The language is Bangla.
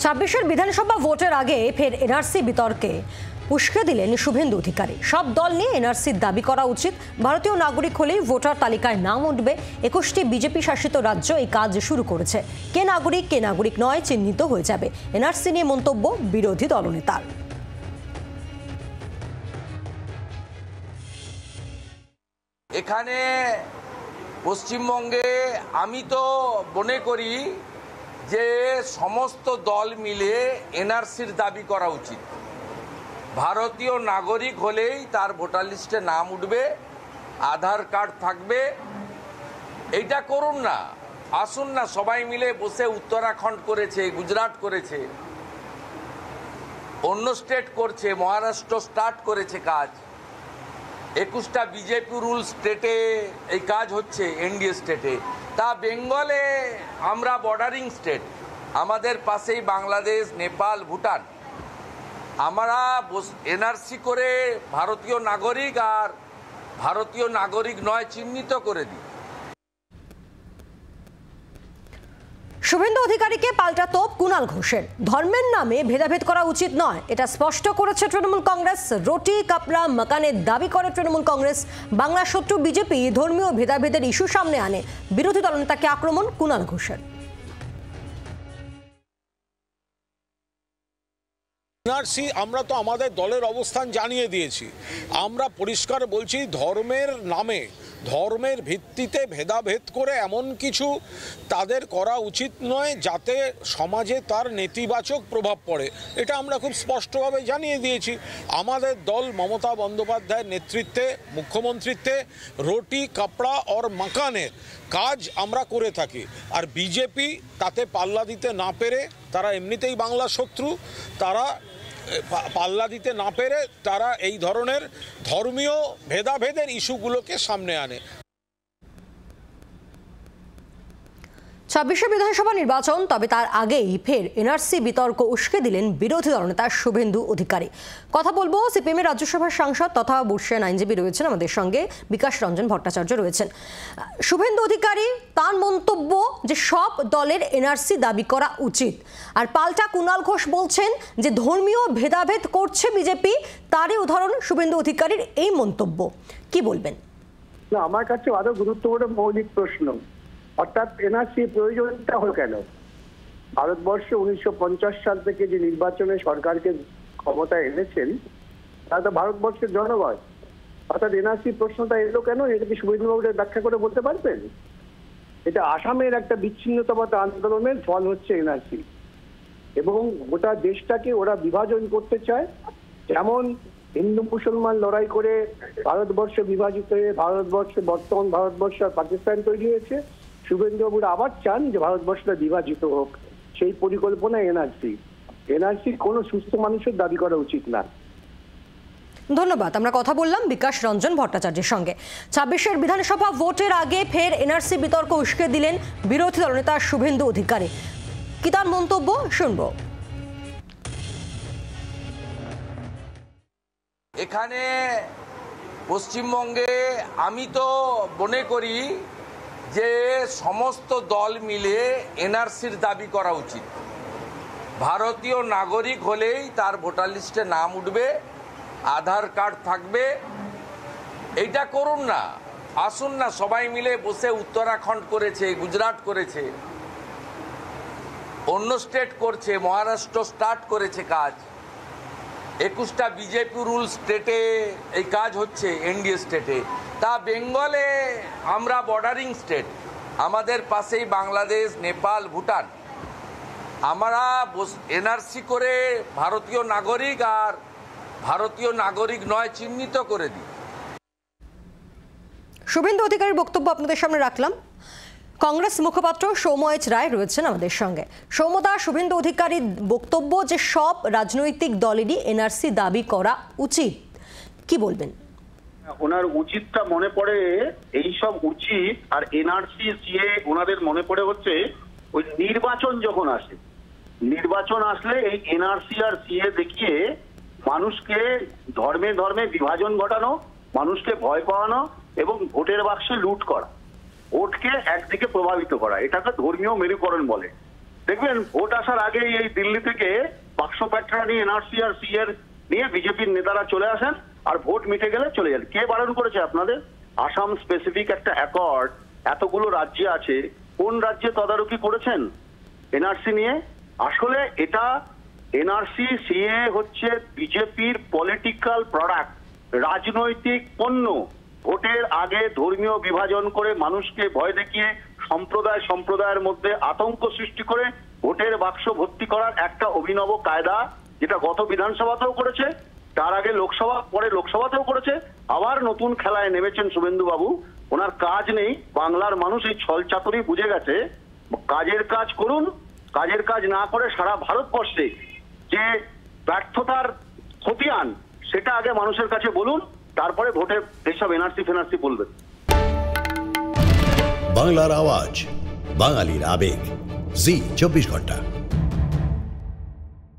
২৬-এর বিধানসভা ভোটের আগে ফের এনআরসি বিতর্কে উস্কে দিলেন শুভেন্দু অধিকারী। সব দল নিয়ে এনআরসির দাবি করা উচিত, ভারতীয় নাগরিক হলেই ভোটার তালিকায় নাম উঠবে। ২১টি বিজেপি শাসিত রাজ্য এই কাজ শুরু করেছে। কে নাগরিক নয় চিহ্নিত হয়ে যাবে। এনআরসি নিয়ে মন্তব্য বিরোধী দলনেতার। এখানে পশ্চিমবঙ্গে আমি তো মনে করি যে সমস্ত দল মিলে এনআরসির দাবি করা উচিত। ভারতীয় নাগরিক হলেই তার ভোটার লিস্টে নাম উঠবে, আধার কার্ড থাকবে। এইটা করুন না, আসুন না সবাই মিলে বসে। উত্তরাখণ্ড করেছে, গুজরাট করেছে, অন্য স্টেট করছে, মহারাষ্ট্র স্টার্ট করেছে কাজ। 21টা বিজেপি রুল স্টেটে এই কাজ হচ্ছে, এনডিএ স্টেটে। তা বেঙ্গলে আমরা বর্ডারিং স্টেট, আমাদের পাশেই বাংলাদেশ, নেপাল, ভুটান। আমরা এনআরসি করে ভারতীয় নাগরিক আর ভারতীয় নাগরিক নয় চিহ্নিত করে দিই। শুভেন্দু অধিকারীকে পাল্টা তোপ কুণাল ঘোষের। ধর্মের নামে ভেদাভেদ করা উচিত নয়, এটা স্পষ্ট করেছে তৃণমূল কংগ্রেস। রুটি কাপড়া মাকানের দাবি করে তৃণমূল কংগ্রেস। বাংলা শত্রু বিজেপি ধর্মীয় ভেদাভেদের ইস্যু সামনে আনে। বিরোধী দলনেতাকে আক্রমণ কুণাল ঘোষের। এনআরসি আমরা তো আমাদের দলের অবস্থান জানিয়ে দিয়েছি। আমরা পরিষ্কার বলছি, ধর্মের নামে, ধর্মের ভিত্তিতে ভেদাভেদ করে এমন কিছু তাদের করা উচিত নয় যাতে সমাজে তার নেতিবাচক প্রভাব পড়ে। এটা আমরা খুব স্পষ্টভাবে জানিয়ে দিয়েছি। আমাদের দল মমতা বন্দ্যোপাধ্যায়ের নেতৃত্বে, মুখ্যমন্ত্রীত্বে রুটি কাপড়া और মাকানের কাজ আমরা করে থাকি। আর বিজেপি তাতে পাল্লা দিতে না পেরে, তারা এমনিতেই বাংলা শত্রু, তারা পাল্লা দিতে না পেরে তারা এই ধরনের ধর্মীয় ভেদাভেদের ইস্যুগুলোকে সামনে আনে। ২৬ বিধানসভা নির্বাচন, তবে তার আগেই ফের এনআরসি বিতর্ক উস্কে দিলেন বিরোধী দলনেতা শুভেন্দু অধিকারী। কথা বলবো সিপিএমের রাজ্যসভার সাংসদ তথা বর্ষীয়ান আইনজীবী রয়েছেন আমাদের সঙ্গে, বিকাশ রঞ্জন ভট্টাচার্য রয়েছেন। শুভেন্দু অধিকারী তার মন্তব্য যে সব দলের এনআরসি দাবি করা উচিত, আর পাল্টা কুণাল ঘোষ বলছেন যে ধর্মীয় ভেদাভেদ করছে বিজেপি। তারই উদাহরণ শুভেন্দু অধিকারীর এই মন্তব্য। কি বলবেন? না, আমার কাছে আরো গুরুত্বপূর্ণ মৌলিক প্রশ্ন, অর্থাৎ এনআরসি প্রয়োজনটা হলো কেন? ভারতবর্ষে 1950 সাল থেকে যে নির্বাচনে সরকারকে ক্ষমতায় এনেছেন তারা তো ভারতবর্ষের জনগণ। অর্থাৎ এনআরসি প্রশ্নটা এলো কেন, এটা কি শুভেন্দুবাবু ব্যাখ্যা করে বলতে পারবেন? এটা আসামের একটা বিচ্ছিন্নতাবাদ আন্দোলনের ফল হচ্ছে এনআরসি, এবং গোটা দেশটাকে ওরা বিভাজন করতে চায়। যেমন হিন্দু মুসলমান লড়াই করে ভারতবর্ষ বিভাজিত হয়ে বর্তমান ভারতবর্ষ আর পাকিস্তান তৈরি হয়েছে। শুভেন্দুবাবুরা আবার চান যে ভারতবর্ষটা বিভাজিত হোক, সেই পরিকল্পনা এনআরসি কোনো সুস্থ মানুষের দাবি করা উচিত না। ধন্যবাদ। আমরা কথা বললাম বিকাশ রঞ্জন ভট্টাচার্যের সঙ্গে। ২৬-এর বিধানসভা ভোটের আগে ফের এনআরসি বিতর্ক উস্কে দিলেন বিরোধী দলনেতা শুভেন্দু অধিকারী। কি তার মন্তব্য শুনব। এখানে পশ্চিমবঙ্গে আমি তো মনে করি যে সমস্ত দল মিলে এনআরসির দাবি করা উচিত। ভারতীয় নাগরিক হলেই তার ভোটার লিস্টে নাম উঠবে, আধার কার্ড থাকবে। এইটা করুন না, আসুন না সবাই মিলে বসে। উত্তরাখণ্ড করেছে, গুজরাট করেছে, অন্য স্টেট করছে, মহারাষ্ট্র স্টার্ট করেছে কাজ। 21টা বিজেপি রুল স্টেটে এই কাজ হচ্ছে, এনডিএ স্টেটে। তা বেঙ্গলে আমরা বর্ডারিং স্টেট, আমাদের পাশেই বাংলাদেশ, নেপাল, ভুটান। আমরা এনআরসি করে ভারতীয় নাগরিক আর ভারতীয় নাগরিক নয় চিহ্নিত করে দিই। শুভেন্দু অধিকারীর বক্তব্য আপনাদের সামনে রাখলাম। কংগ্রেস মুখপাত্র সৌম্য রায় রয়েছেন আমাদের সঙ্গে। সৌম্যদা, শুভেন্দু অধিকারীর বক্তব্য যে সব রাজনৈতিক দলেরই এনআরসি দাবি করা উচিত, কি বলবেন? ওনার উচিতটা মনে পড়ে, এই সব উচিত আর এনআরসি সিএ ওনাদের মনে পড়ে হচ্ছে ওই নির্বাচন যখন আসে। নির্বাচন আসলে এই এনআরসি আর সিএ দেখিয়ে মানুষকে ধর্মে ধর্মে বিভাজন ঘটানো, মানুষকে ভয় পাওয়ানো এবং ভোটের বাক্সে লুট করা, ভোটকে একদিকে প্রভাবিত করা, এটাকে ধর্মীয় মেরুকরণ বলে। দেখবেন ভোট আসার আগেই এই দিল্লি থেকে বাক্স প্যাটরা নিয়ে এনআরসি আর সিএর নিয়ে বিজেপির নেতারা চলে আসেন, আর ভোট মিটে গেলে চলে যান। কে বারণ করেছে আপনাদের? আসাম স্পেসিফিক একটা অ্যাকর্ড এতগুলো রাজ্যে আছে, কোন রাজ্যে তদারকি করেছেন এনআরসি নিয়ে? আসলে এটা এনআরসি সিএ হচ্ছে বিজেপির পলিটিক্যাল প্রোডাক্ট, রাজনৈতিক পণ্য। ভোটের আগে ধর্মীয় বিভাজন করে মানুষকে ভয় দেখিয়ে সম্প্রদায়ের মধ্যে আতঙ্ক সৃষ্টি করে ভোটের বাক্স ভর্তি করার একটা অভিনব কায়দা, যেটা গত বিধানসভাতেও করেছে, তার আগে লোকসভা, পরে লোকসভাতেও করেছে, আবার নতুন খেলায় নেমেছেন শুভেন্দু বাবু। ওনার কাজ নেই, বাংলার মানুষ এই ছল চাতুরি বুঝে গেছে। কাজের কাজ করুন, কাজের কাজ না করে সারা ভারতবর্ষে যে ব্যর্থতার খতিয়ান সেটা আগে মানুষের কাছে বলুন, তারপরে ভোটে এইসব এনআরসি ফেনার্সি বলবেন। বাংলার আওয়াজ, বাঙালির আবেগ, জি 24 ঘন্টা।